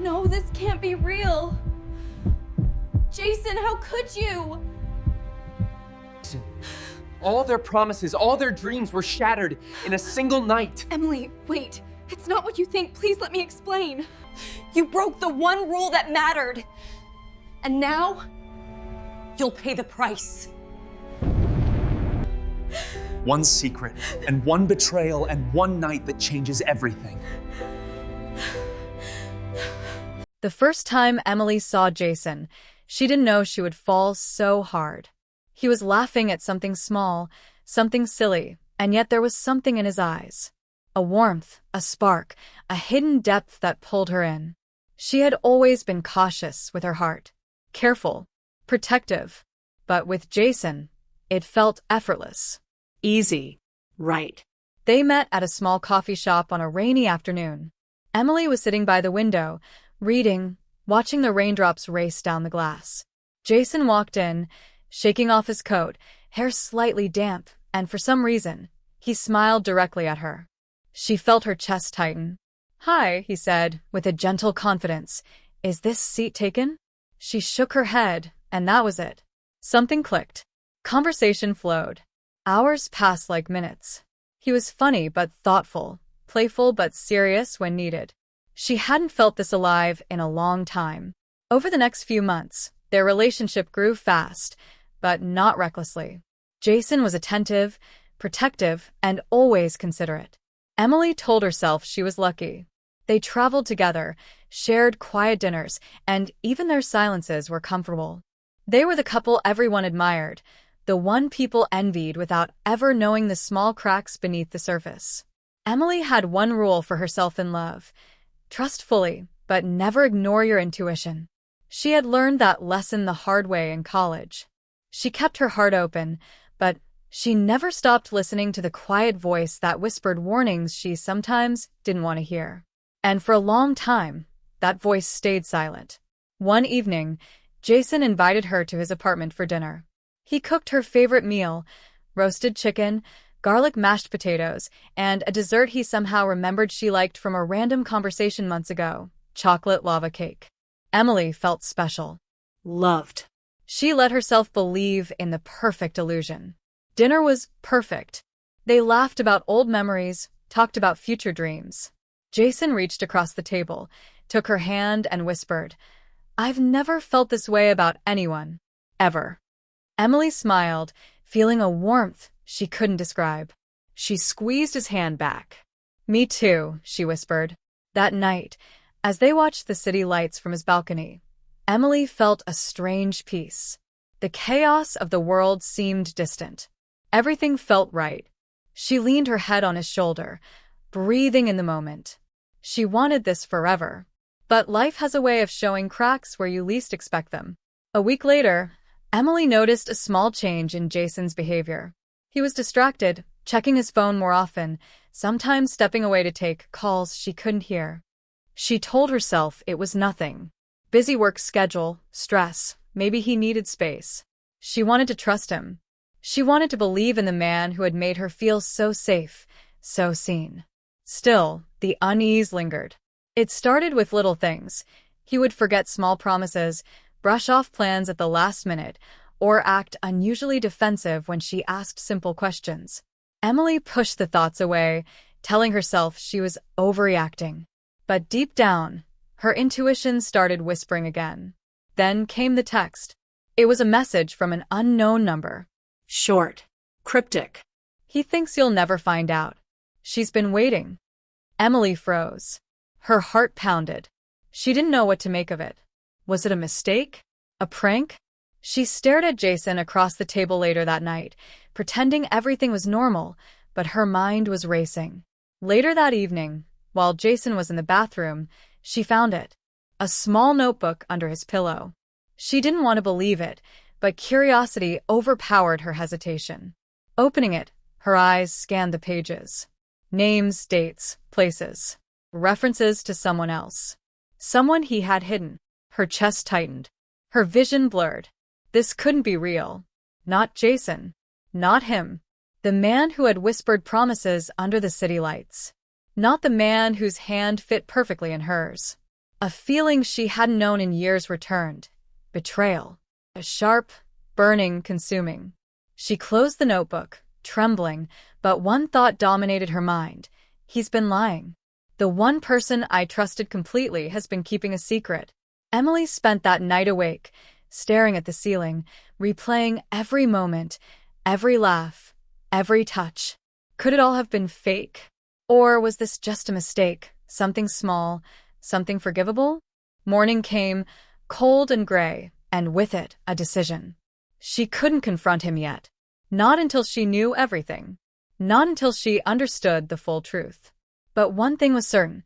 No, this can't be real. Jason, how could you? All their promises, all their dreams were shattered in a single night. Emily, wait. It's not what you think. Please let me explain. You broke the one rule that mattered. And now, you'll pay the price. One secret, and one betrayal, and one night that changes everything. The first time Emily saw Jason, she didn't know she would fall so hard. He was laughing at something small, something silly, and yet there was something in his eyes. A warmth, a spark, a hidden depth that pulled her in. She had always been cautious with her heart, careful, protective, but with Jason, it felt effortless. Easy. Right. They met at a small coffee shop on a rainy afternoon. Emily was sitting by the window, reading, watching the raindrops race down the glass. Jason walked in, shaking off his coat, hair slightly damp, and for some reason, he smiled directly at her. She felt her chest tighten. "Hi," he said, with a gentle confidence. "Is this seat taken?" She shook her head, and that was it. Something clicked. Conversation flowed. Hours passed like minutes. He was funny but thoughtful, playful but serious when needed. She hadn't felt this alive in a long time. Over the next few months, their relationship grew fast, but not recklessly. Jason was attentive, protective, and always considerate. Emily told herself she was lucky. They traveled together, shared quiet dinners, and even their silences were comfortable. They were the couple everyone admired, the one people envied without ever knowing the small cracks beneath the surface. Emily had one rule for herself in love: trust fully, but never ignore your intuition. She had learned that lesson the hard way in college. She kept her heart open, but she never stopped listening to the quiet voice that whispered warnings she sometimes didn't want to hear. And for a long time, that voice stayed silent. One evening, Jason invited her to his apartment for dinner. He cooked her favorite meal: roasted chicken, garlic mashed potatoes, and a dessert he somehow remembered she liked from a random conversation months ago: chocolate lava cake. Emily felt special. Loved. She let herself believe in the perfect illusion. Dinner was perfect. They laughed about old memories, talked about future dreams. Jason reached across the table, took her hand, and whispered, "I've never felt this way about anyone. Ever." Emily smiled, feeling a warmth she couldn't describe. She squeezed his hand back. "Me too," she whispered. That night, as they watched the city lights from his balcony, Emily felt a strange peace. The chaos of the world seemed distant. Everything felt right. She leaned her head on his shoulder, breathing in the moment. She wanted this forever. But life has a way of showing cracks where you least expect them. A week later, Emily noticed a small change in Jason's behavior. He was distracted, checking his phone more often, sometimes stepping away to take calls she couldn't hear. She told herself it was nothing. Busy work schedule, stress, maybe he needed space. She wanted to trust him. She wanted to believe in the man who had made her feel so safe, so seen. Still, the unease lingered. It started with little things. He would forget small promises, brush off plans at the last minute, or act unusually defensive when she asked simple questions. Emily pushed the thoughts away, telling herself she was overreacting. But deep down, her intuition started whispering again. Then came the text. It was a message from an unknown number. Short. Cryptic. "He thinks you'll never find out. She's been waiting." Emily froze. Her heart pounded. She didn't know what to make of it. Was it a mistake? A prank? She stared at Jason across the table later that night, pretending everything was normal, but her mind was racing. Later that evening, while Jason was in the bathroom, she found it. A small notebook under his pillow. She didn't want to believe it, but curiosity overpowered her hesitation. Opening it, her eyes scanned the pages. Names, dates, places. References to someone else. Someone he had hidden. Her chest tightened. Her vision blurred. This couldn't be real. Not Jason. Not him. The man who had whispered promises under the city lights. Not the man whose hand fit perfectly in hers. A feeling she hadn't known in years returned. Betrayal. A sharp, burning, consuming. She closed the notebook, trembling, but one thought dominated her mind. He's been lying. The one person I trusted completely has been keeping a secret. Emily spent that night awake, staring at the ceiling, replaying every moment, every laugh, every touch. Could it all have been fake? Or was this just a mistake, something small, something forgivable? Morning came, cold and gray, and with it, a decision. She couldn't confront him yet. Not until she knew everything. Not until she understood the full truth. But one thing was certain.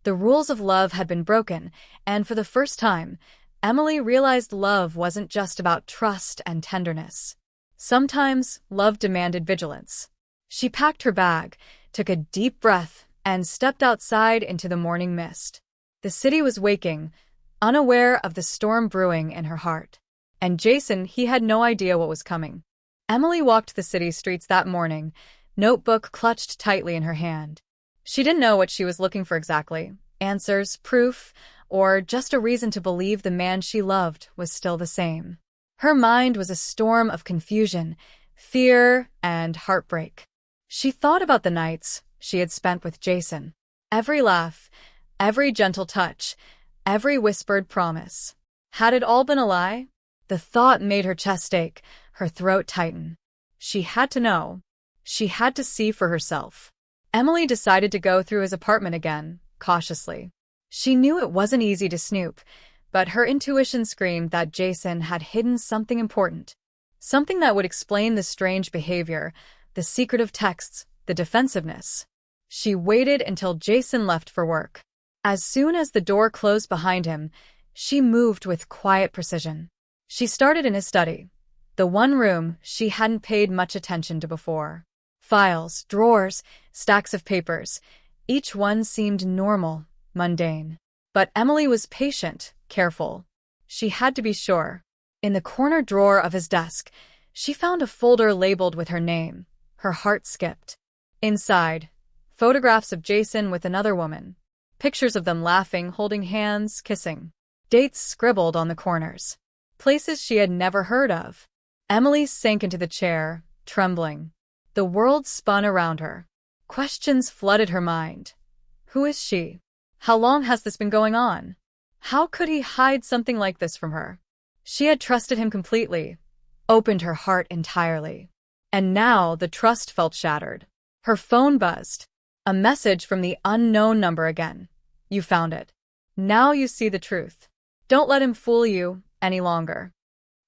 The rules of love had been broken, and for the first time, Emily realized love wasn't just about trust and tenderness. Sometimes, love demanded vigilance. She packed her bag, took a deep breath, and stepped outside into the morning mist. The city was waking, unaware of the storm brewing in her heart. And Jason, he had no idea what was coming. Emily walked the city streets that morning, notebook clutched tightly in her hand. She didn't know what she was looking for exactly. Answers, proof, or just a reason to believe the man she loved was still the same. Her mind was a storm of confusion, fear, and heartbreak. She thought about the nights she had spent with Jason. Every laugh, every gentle touch, every whispered promise. Had it all been a lie? The thought made her chest ache, her throat tighten. She had to know. She had to see for herself. Emily decided to go through his apartment again, cautiously. She knew it wasn't easy to snoop, but her intuition screamed that Jason had hidden something important. Something that would explain the strange behavior, the secretive texts, the defensiveness. She waited until Jason left for work. As soon as the door closed behind him, she moved with quiet precision. She started in his study, the one room she hadn't paid much attention to before. Files, drawers, stacks of papers. Each one seemed normal, mundane. But Emily was patient, careful. She had to be sure. In the corner drawer of his desk, she found a folder labeled with her name. Her heart skipped. Inside, photographs of Jason with another woman. Pictures of them laughing, holding hands, kissing. Dates scribbled on the corners. Places she had never heard of. Emily sank into the chair, trembling. The world spun around her. Questions flooded her mind. Who is she? How long has this been going on? How could he hide something like this from her? She had trusted him completely, opened her heart entirely. And now the trust felt shattered. Her phone buzzed. A message from the unknown number again. You found it. Now you see the truth. Don't let him fool you any longer.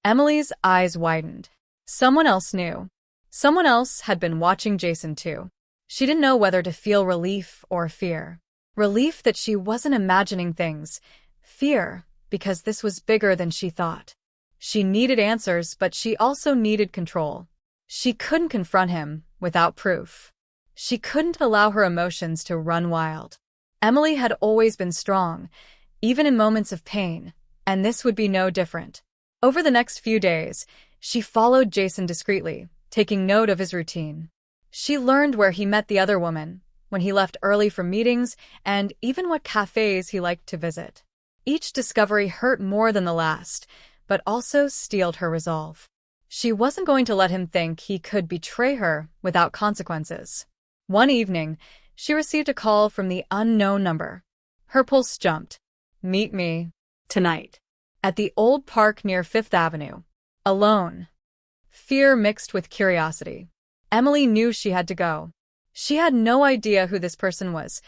Emily's eyes widened. Someone else knew. Someone else had been watching Jason too. She didn't know whether to feel relief or fear. Relief that she wasn't imagining things. Fear, because this was bigger than she thought. She needed answers, but she also needed control. She couldn't confront him without proof. She couldn't allow her emotions to run wild. Emily had always been strong, even in moments of pain, and this would be no different. Over the next few days, she followed Jason discreetly, taking note of his routine. She learned where he met the other woman, when he left early from meetings, and even what cafes he liked to visit. Each discovery hurt more than the last, but also steeled her resolve. She wasn't going to let him think he could betray her without consequences. One evening, she received a call from the unknown number. Her pulse jumped. Meet me. Tonight. At the old park near Fifth Avenue. Alone. Fear mixed with curiosity. Emily knew she had to go. She had no idea who this person was,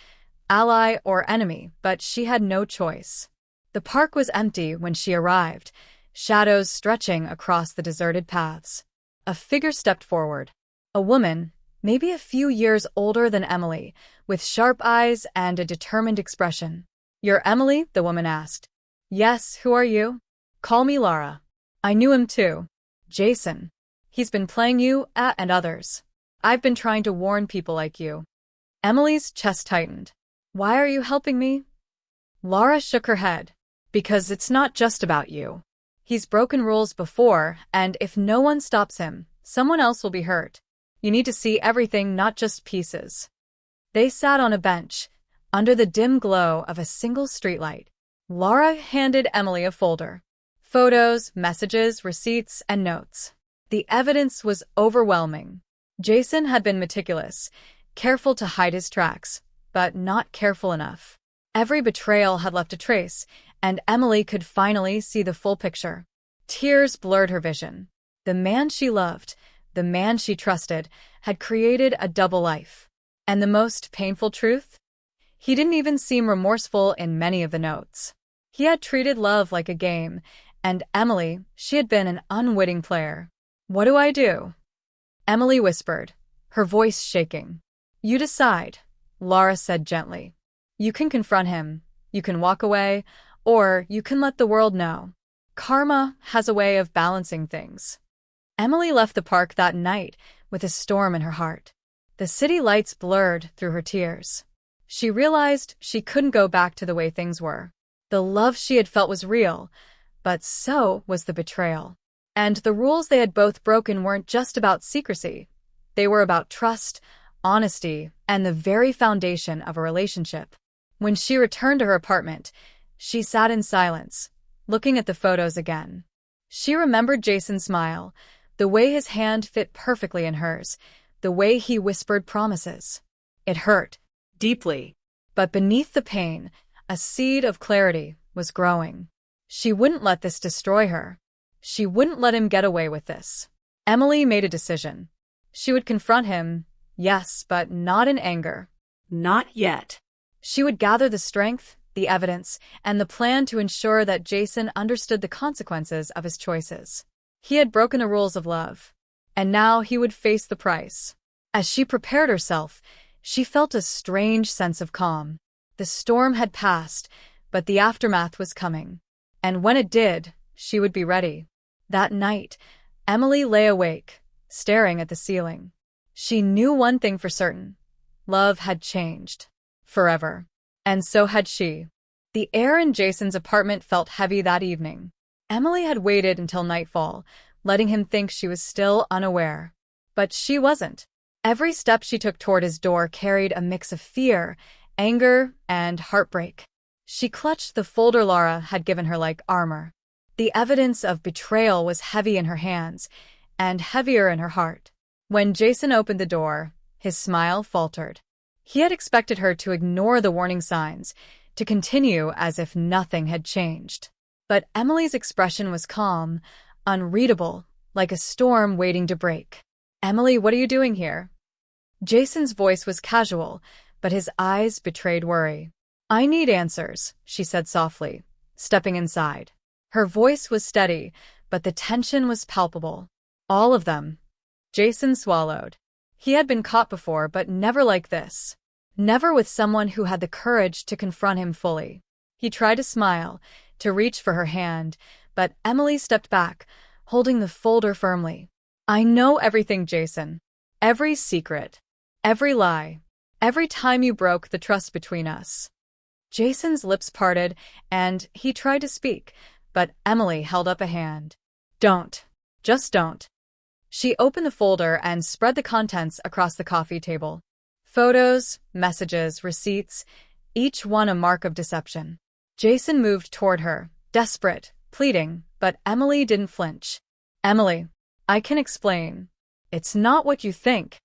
ally or enemy, but she had no choice. The park was empty when she arrived, shadows stretching across the deserted paths. A figure stepped forward. A woman, maybe a few years older than Emily, with sharp eyes and a determined expression. You're Emily? The woman asked. Yes, who are you? Call me Lara. I knew him too. Jason. He's been playing you and others. I've been trying to warn people like you. Emily's chest tightened. Why are you helping me? Lara shook her head. Because it's not just about you. He's broken rules before, and if no one stops him, someone else will be hurt. You need to see everything, not just pieces. They sat on a bench, under the dim glow of a single streetlight. Laura handed Emily a folder. Photos, messages, receipts, and notes. The evidence was overwhelming. Jason had been meticulous, careful to hide his tracks, but not careful enough. Every betrayal had left a trace, and Emily could finally see the full picture. Tears blurred her vision. The man she loved, the man she trusted, had created a double life. And the most painful truth? He didn't even seem remorseful in many of the notes. He had treated love like a game, and Emily, she had been an unwitting player. "What do I do?" Emily whispered, her voice shaking. "You decide," Laura said gently. "You can confront him, you can walk away, or you can let the world know. Karma has a way of balancing things." Emily left the park that night with a storm in her heart. The city lights blurred through her tears. She realized she couldn't go back to the way things were. The love she had felt was real, but so was the betrayal. And the rules they had both broken weren't just about secrecy. They were about trust, honesty, and the very foundation of a relationship. When she returned to her apartment, she sat in silence, looking at the photos again. She remembered Jason's smile, the way his hand fit perfectly in hers, the way he whispered promises. It hurt, deeply. But beneath the pain, a seed of clarity was growing. She wouldn't let this destroy her. She wouldn't let him get away with this. Emily made a decision. She would confront him, yes, but not in anger. Not yet. She would gather the strength, the evidence, and the plan to ensure that Jason understood the consequences of his choices. He had broken the rules of love, and now he would face the price. As she prepared herself, she felt a strange sense of calm. The storm had passed, but the aftermath was coming. And when it did, she would be ready. That night, Emily lay awake, staring at the ceiling. She knew one thing for certain. Love had changed. Forever. And so had she. The air in Jason's apartment felt heavy that evening. Emily had waited until nightfall, letting him think she was still unaware. But she wasn't. Every step she took toward his door carried a mix of fear, anger, and heartbreak. She clutched the folder Laura had given her like armor. The evidence of betrayal was heavy in her hands, and heavier in her heart. When Jason opened the door, his smile faltered. He had expected her to ignore the warning signs, to continue as if nothing had changed. But Emily's expression was calm, unreadable, like a storm waiting to break. "Emily, what are you doing here?" Jason's voice was casual, but his eyes betrayed worry. "I need answers," she said softly, stepping inside. Her voice was steady, but the tension was palpable. "All of them." Jason swallowed. He had been caught before, but never like this. Never with someone who had the courage to confront him fully. He tried to smile, to reach for her hand, but Emily stepped back, holding the folder firmly. "I know everything, Jason. Every secret. Every lie. Every time you broke the trust between us." Jason's lips parted, and he tried to speak, but Emily held up a hand. "Don't. Just don't." She opened the folder and spread the contents across the coffee table. Photos, messages, receipts, each one a mark of deception. Jason moved toward her, desperate, pleading, but Emily didn't flinch. "Emily, I can explain. It's not what you think."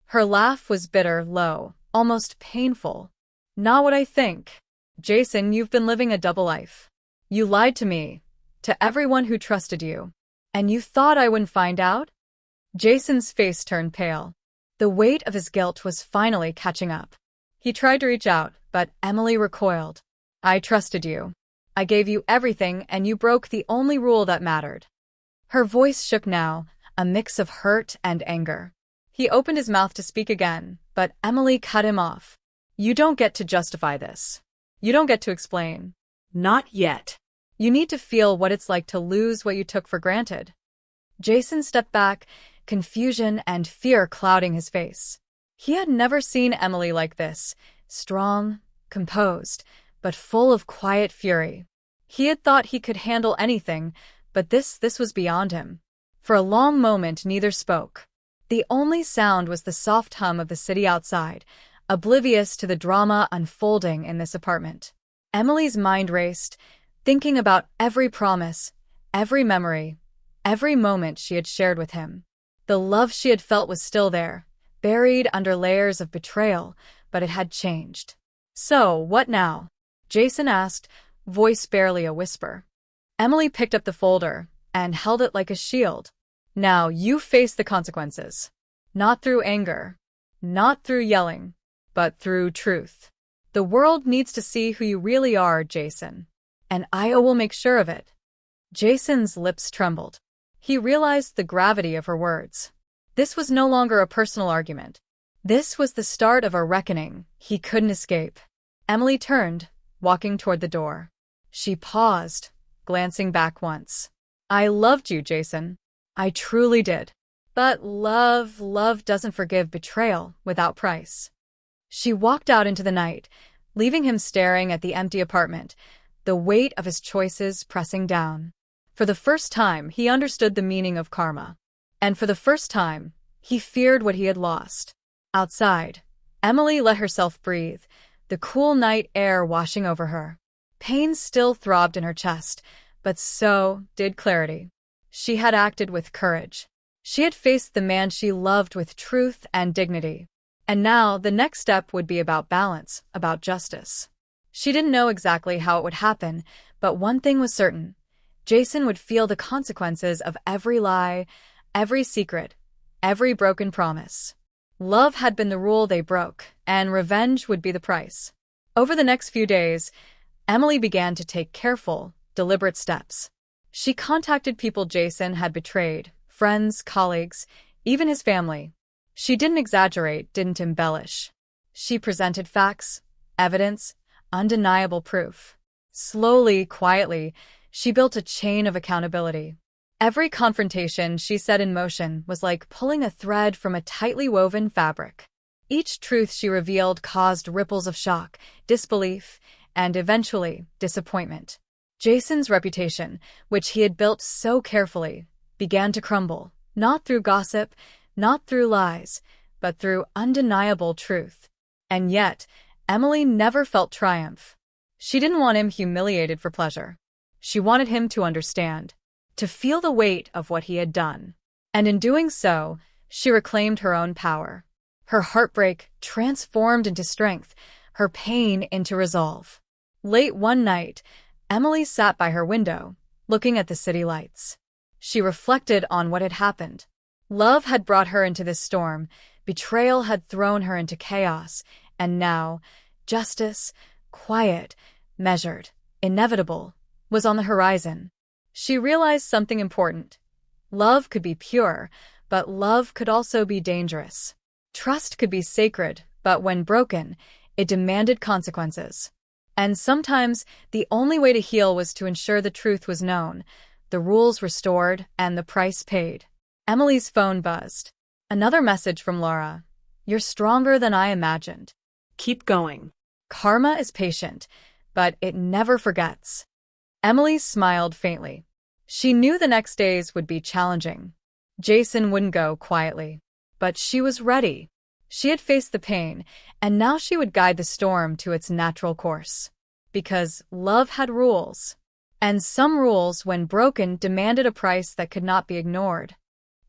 Her laugh was bitter, low, almost painful. "Not what I think. Jason, you've been living a double life. You lied to me, to everyone who trusted you. And you thought I wouldn't find out?" Jason's face turned pale. The weight of his guilt was finally catching up. He tried to reach out, but Emily recoiled. "I trusted you. I gave you everything, and you broke the only rule that mattered." Her voice shook now, a mix of hurt and anger. He opened his mouth to speak again, but Emily cut him off. "You don't get to justify this. You don't get to explain." Not yet. "You need to feel what it's like to lose what you took for granted." Jason stepped back, confusion and fear clouding his face. He had never seen Emily like this, strong, composed, but full of quiet fury. He had thought he could handle anything, but this was beyond him. For a long moment neither spoke. The only sound was the soft hum of the city outside, oblivious to the drama unfolding in this apartment. Emily's mind raced, thinking about every promise, every memory, every moment she had shared with him. The love she had felt was still there, buried under layers of betrayal, but it had changed. "So, what now?" Jason asked, voice barely a whisper. Emily picked up the folder and held it like a shield. "Now you face the consequences. Not through anger, not through yelling, but through truth. The world needs to see who you really are, Jason. And I will make sure of it." Jason's lips trembled. He realized the gravity of her words. This was no longer a personal argument. This was the start of a reckoning he couldn't escape. Emily turned, walking toward the door. She paused, glancing back once. "I loved you, Jason. I truly did. But love doesn't forgive betrayal without price." She walked out into the night, leaving him staring at the empty apartment, the weight of his choices pressing down. For the first time, he understood the meaning of karma. And for the first time, he feared what he had lost. Outside, Emily let herself breathe, the cool night air washing over her. Pain still throbbed in her chest, but so did clarity. She had acted with courage. She had faced the man she loved with truth and dignity. And now the next step would be about balance, about justice. She didn't know exactly how it would happen, but one thing was certain. Jason would feel the consequences of every lie, every secret, every broken promise. Love had been the rule they broke, and revenge would be the price. Over the next few days, Emily began to take careful, deliberate steps. She contacted people Jason had betrayed, friends, colleagues, even his family. She didn't exaggerate, didn't embellish. She presented facts, evidence, undeniable proof. Slowly, quietly, she built a chain of accountability. Every confrontation she set in motion was like pulling a thread from a tightly woven fabric. Each truth she revealed caused ripples of shock, disbelief, and eventually disappointment. Jason's reputation, which he had built so carefully, began to crumble, not through gossip, not through lies, but through undeniable truth. And yet, Emily never felt triumph. She didn't want him humiliated for pleasure. She wanted him to understand, to feel the weight of what he had done. And in doing so, she reclaimed her own power. Her heartbreak transformed into strength, her pain into resolve. Late one night, Emily sat by her window, looking at the city lights. She reflected on what had happened. Love had brought her into this storm, betrayal had thrown her into chaos, and now, justice, quiet, measured, inevitable, was on the horizon. She realized something important. Love could be pure, but love could also be dangerous. Trust could be sacred, but when broken, it demanded consequences. And sometimes the only way to heal was to ensure the truth was known, the rules restored, and the price paid. Emily's phone buzzed. Another message from Laura. "You're stronger than I imagined." Keep going. Karma is patient, but it never forgets. Emily smiled faintly. She knew the next days would be challenging. Jason wouldn't go quietly. But she was ready. She had faced the pain, and now she would guide the storm to its natural course. Because love had rules. And some rules, when broken, demanded a price that could not be ignored.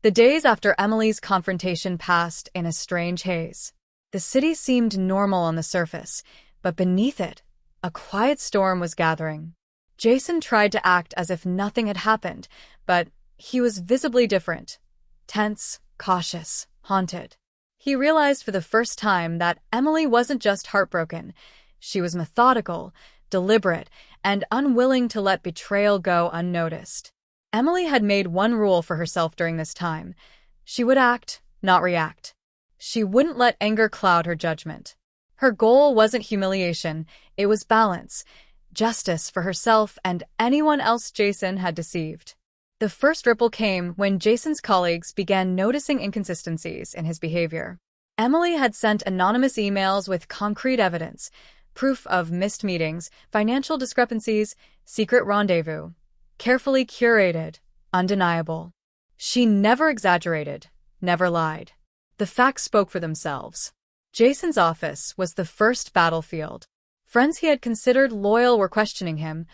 The days after Emily's confrontation passed in a strange haze. The city seemed normal on the surface, but beneath it, a quiet storm was gathering. Jason tried to act as if nothing had happened, but he was visibly different. Tense, cautious, haunted. He realized for the first time that Emily wasn't just heartbroken. She was methodical, deliberate, and unwilling to let betrayal go unnoticed. Emily had made one rule for herself during this time. She would act, not react. She wouldn't let anger cloud her judgment. Her goal wasn't humiliation, it was balance, justice for herself and anyone else Jason had deceived. The first ripple came when Jason's colleagues began noticing inconsistencies in his behavior. Emily had sent anonymous emails with concrete evidence, proof of missed meetings, financial discrepancies, secret rendezvous. Carefully curated, undeniable. She never exaggerated, never lied. The facts spoke for themselves. Jason's office was the first battlefield. Friends he had considered loyal were questioning him,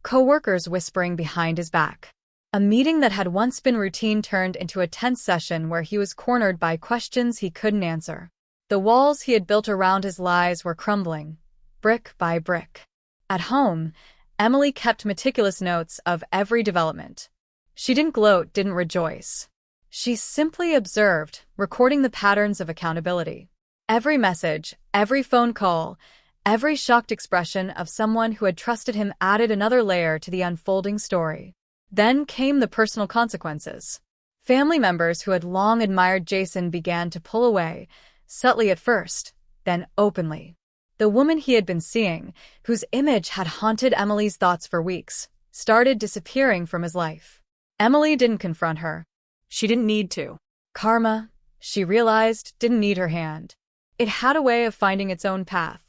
co-workers whispering behind his back. A meeting that had once been routine turned into a tense session where he was cornered by questions he couldn't answer. The walls he had built around his lies were crumbling, brick by brick. At home, Emily kept meticulous notes of every development. She didn't gloat, didn't rejoice. She simply observed, recording the patterns of accountability. Every message, every phone call, every shocked expression of someone who had trusted him added another layer to the unfolding story. Then came the personal consequences. Family members who had long admired Jason began to pull away, subtly at first, then openly. The woman he had been seeing, whose image had haunted Emily's thoughts for weeks, started disappearing from his life. Emily didn't confront her. She didn't need to. Karma, she realized, didn't need her hand. It had a way of finding its own path.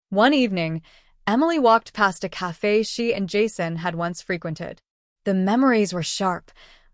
One evening, Emily walked past a cafe she and Jason had once frequented. The memories were sharp,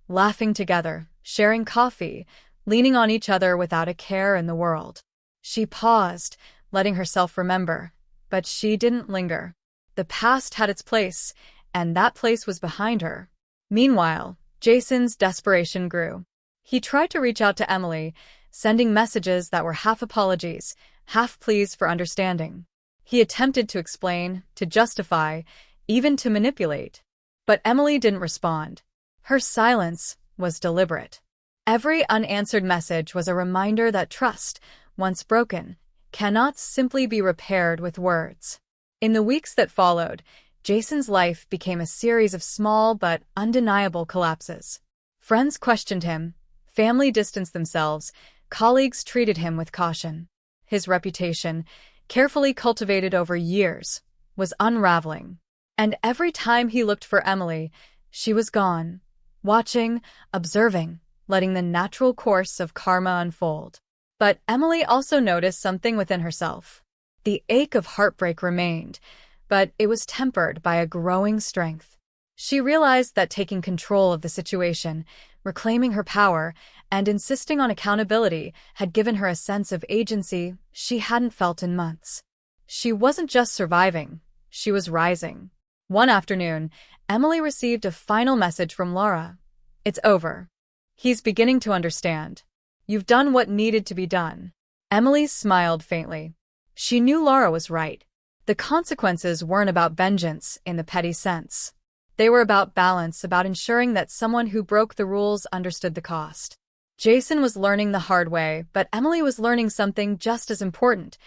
laughing together, sharing coffee, leaning on each other without a care in the world. She paused, letting herself remember, but she didn't linger. The past had its place, and that place was behind her. Meanwhile, Jason's desperation grew. He tried to reach out to Emily, sending messages that were half apologies, half pleas for understanding. He attempted to explain, to justify, even to manipulate. But Emily didn't respond. Her silence was deliberate. Every unanswered message was a reminder that trust, once broken, cannot simply be repaired with words. In the weeks that followed, Jason's life became a series of small but undeniable collapses. Friends questioned him, family distanced themselves, colleagues treated him with caution. His reputation, carefully cultivated over years, was unraveling. And every time he looked for Emily, she was gone, watching, observing, letting the natural course of karma unfold. But Emily also noticed something within herself. The ache of heartbreak remained, but it was tempered by a growing strength. She realized that taking control of the situation, reclaiming her power, and insisting on accountability had given her a sense of agency she hadn't felt in months. She wasn't just surviving, she was rising. One afternoon, Emily received a final message from Laura. "It's over. He's beginning to understand. You've done what needed to be done." Emily smiled faintly. She knew Laura was right. The consequences weren't about vengeance in the petty sense. They were about balance, about ensuring that someone who broke the rules understood the cost. Jason was learning the hard way, but Emily was learning something just as important.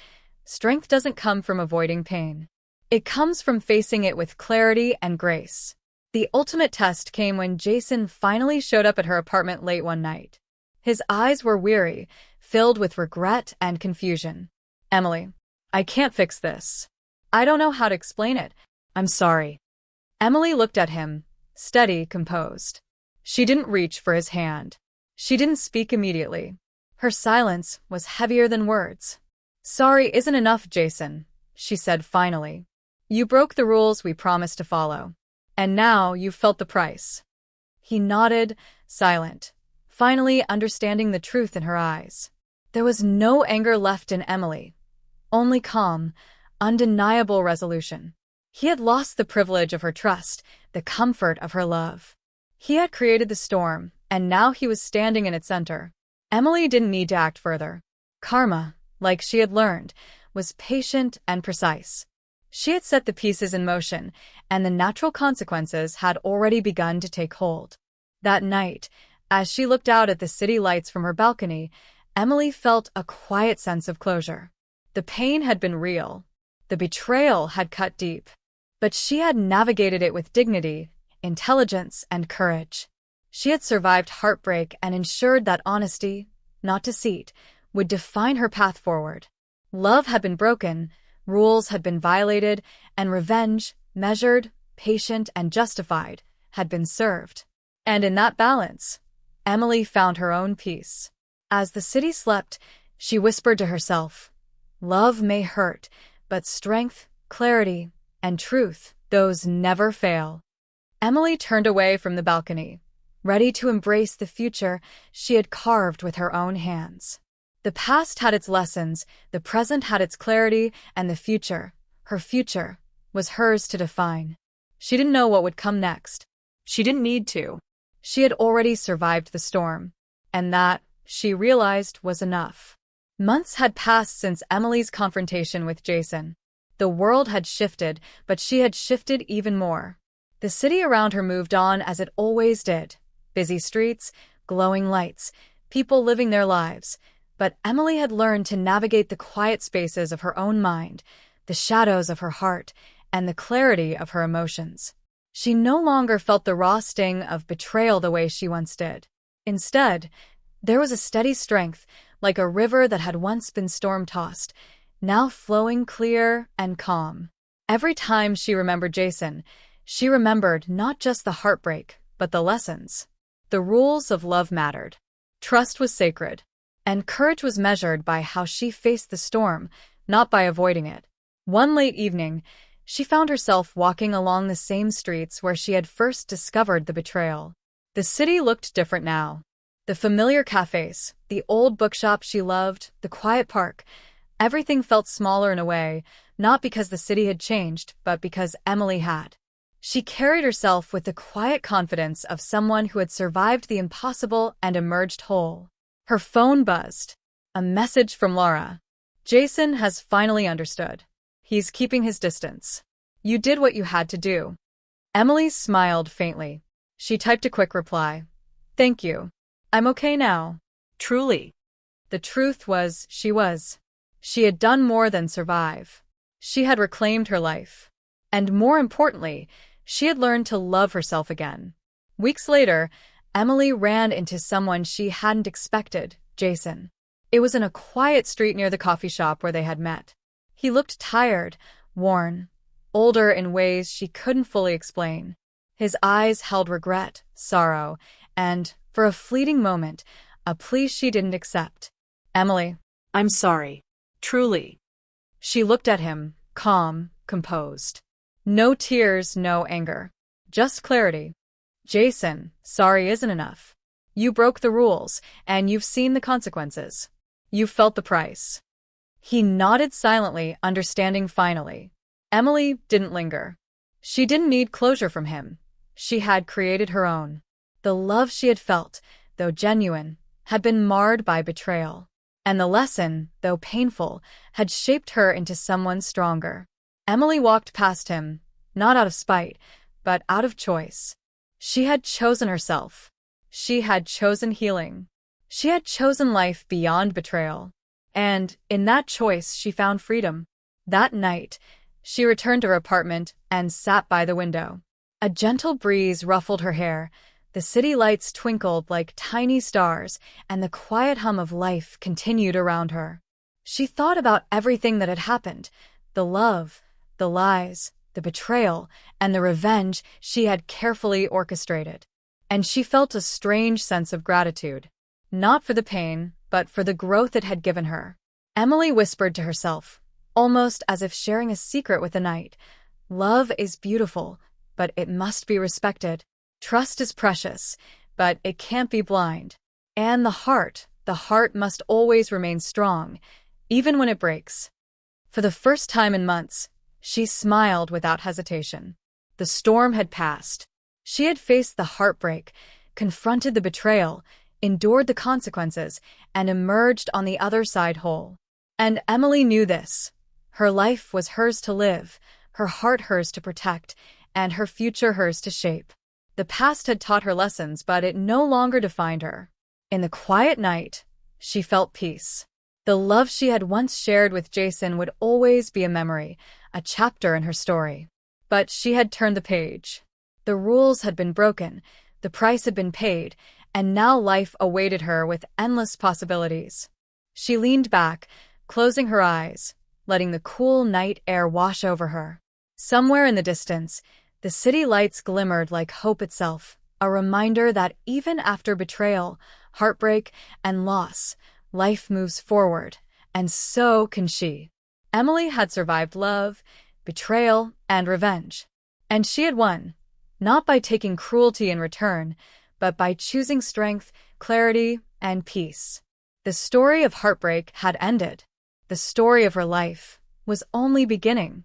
Strength doesn't come from avoiding pain. It comes from facing it with clarity and grace. The ultimate test came when Jason finally showed up at her apartment late one night. His eyes were weary, filled with regret and confusion. "Emily, I can't fix this. I don't know how to explain it. I'm sorry." Emily looked at him, steady, composed. She didn't reach for his hand. She didn't speak immediately. Her silence was heavier than words. "Sorry isn't enough, Jason," she said finally. "You broke the rules we promised to follow. And now you've felt the price." He nodded, silent, finally understanding the truth in her eyes. There was no anger left in Emily, only calm, undeniable resolution. He had lost the privilege of her trust, the comfort of her love. He had created the storm, and now he was standing in its center. Emily didn't need to act further. Karma, like she had learned, was patient and precise. She had set the pieces in motion, and the natural consequences had already begun to take hold. That night, as she looked out at the city lights from her balcony, Emily felt a quiet sense of closure. The pain had been real. The betrayal had cut deep. But she had navigated it with dignity, intelligence, and courage. She had survived heartbreak and ensured that honesty, not deceit, would define her path forward. Love had been broken, rules had been violated, and revenge, measured, patient, and justified, had been served. And in that balance, Emily found her own peace. As the city slept, she whispered to herself, "Love may hurt, but strength, clarity, and truth, those never fail." Emily turned away from the balcony, ready to embrace the future she had carved with her own hands. The past had its lessons, the present had its clarity, and the future, her future, was hers to define. She didn't know what would come next. She didn't need to. She had already survived the storm, and that, she realized, was enough. Months had passed since Emily's confrontation with Jason. The world had shifted, but she had shifted even more. The city around her moved on as it always did. Busy streets, glowing lights, people living their lives. But Emily had learned to navigate the quiet spaces of her own mind, the shadows of her heart, and the clarity of her emotions. She no longer felt the raw sting of betrayal the way she once did. Instead, there was a steady strength, like a river that had once been storm-tossed, now flowing clear and calm. Every time she remembered Jason, she remembered not just the heartbreak, but the lessons. The rules of love mattered. Trust was sacred, and courage was measured by how she faced the storm, not by avoiding it. One late evening, she found herself walking along the same streets where she had first discovered the betrayal. The city looked different now. The familiar cafes, the old bookshop she loved, the quiet park, everything felt smaller in a way, not because the city had changed, but because Emily had. She carried herself with the quiet confidence of someone who had survived the impossible and emerged whole. Her phone buzzed. A message from Laura. Jason has finally understood. He's keeping his distance. You did what you had to do. Emily smiled faintly. She typed a quick reply. Thank you. I'm okay now. Truly. The truth was, she was. She had done more than survive. She had reclaimed her life. And more importantly, she had learned to love herself again. Weeks later, Emily ran into someone she hadn't expected, Jason. It was in a quiet street near the coffee shop where they had met. He looked tired, worn, older in ways she couldn't fully explain. His eyes held regret, sorrow, and, for a fleeting moment, a plea she didn't accept. Emily. I'm sorry. Truly. She looked at him, calm, composed. No tears, no anger. Just clarity. Jason, sorry isn't enough. You broke the rules, and you've seen the consequences. You felt the price. He nodded silently, understanding finally. Emily didn't linger. She didn't need closure from him. She had created her own. The love she had felt, though genuine, had been marred by betrayal. And the lesson, though painful, had shaped her into someone stronger. Emily walked past him, not out of spite, but out of choice. She had chosen herself. She had chosen healing. She had chosen life beyond betrayal. And, in that choice, she found freedom. That night, she returned to her apartment and sat by the window. A gentle breeze ruffled her hair, the city lights twinkled like tiny stars, and the quiet hum of life continued around her. She thought about everything that had happened, the love, the lies, the betrayal, and the revenge she had carefully orchestrated. And she felt a strange sense of gratitude. Not for the pain, but for the growth it had given her. Emily whispered to herself, almost as if sharing a secret with the night. Love is beautiful, but it must be respected. Trust is precious, but it can't be blind. And the heart must always remain strong, even when it breaks. For the first time in months, she smiled without hesitation. The storm had passed. She had faced the heartbreak, confronted the betrayal, endured the consequences, and emerged on the other side whole. And Emily knew this. Her life was hers to live, her heart hers to protect, and her future hers to shape. The past had taught her lessons, but it no longer defined her. In the quiet night, she felt peace. The love she had once shared with Jason would always be a memory, a chapter in her story. But she had turned the page. The rules had been broken, the price had been paid, and now life awaited her with endless possibilities. She leaned back, closing her eyes, letting the cool night air wash over her. Somewhere in the distance, the city lights glimmered like hope itself, a reminder that even after betrayal, heartbreak, and loss, life moves forward, and so can she. Emily had survived love, betrayal, and revenge. And she had won, not by taking cruelty in return, but by choosing strength, clarity, and peace. The story of heartbreak had ended. The story of her life was only beginning.